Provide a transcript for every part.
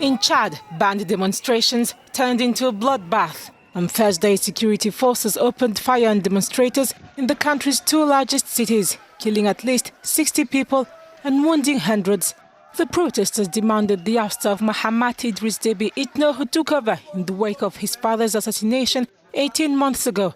In Chad, banned demonstrations turned into a bloodbath. On Thursday, security forces opened fire on demonstrators in the country's two largest cities, killing at least 60 people and wounding hundreds. The protesters demanded the ouster of Mahamat Idriss Déby Itno, who took over in the wake of his father's assassination 18 months ago.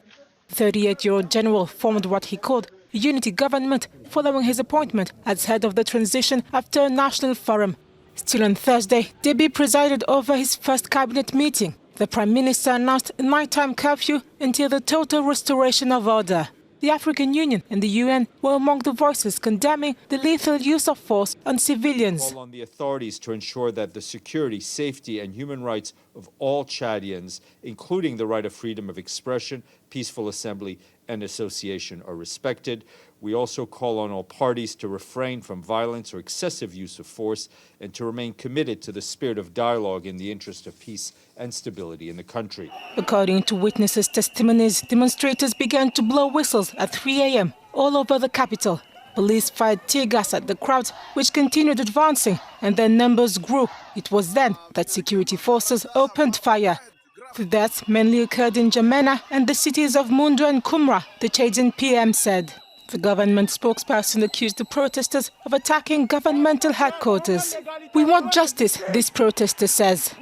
The 38-year-old general formed what he called a unity government following his appointment as head of the transition after a national forum. Still on Thursday, Déby presided over his first cabinet meeting. The Prime Minister announced a nighttime curfew until the total restoration of order. The African Union and the UN were among the voices condemning the lethal use of force on civilians. Call on the authorities to ensure that the security, safety and human rights of all Chadians, including the right of freedom of expression, peaceful assembly and association, are respected. We also call on all parties to refrain from violence or excessive use of force and to remain committed to the spirit of dialogue in the interest of peace and stability in the country. According to witnesses' testimonies, demonstrators began to blow whistles at 3 a.m. all over the capital. Police fired tear gas at the crowds, which continued advancing, and their numbers grew. It was then that security forces opened fire. The deaths mainly occurred in N'Djamena and the cities of Mundu and Kumra, the Chadian PM said. The government spokesperson accused the protesters of attacking governmental headquarters. We want justice, this protester says.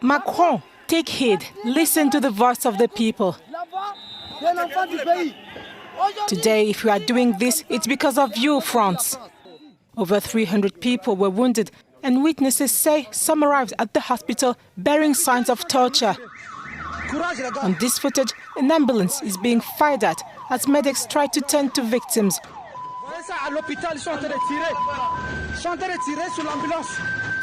Macron, take heed, listen to the voice of the people. Today, if we are doing this, it's because of you, France. Over 300 people were wounded, and witnesses say some arrived at the hospital bearing signs of torture. On this footage, an ambulance is being fired at as medics try to tend to victims.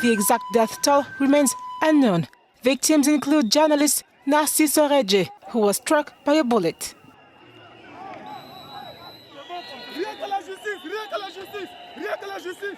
The exact death toll remains unknown. Victims include journalist Narcisse Oreje, who was struck by a bullet. Rien que la justice, rien que la justice, rien que la justice.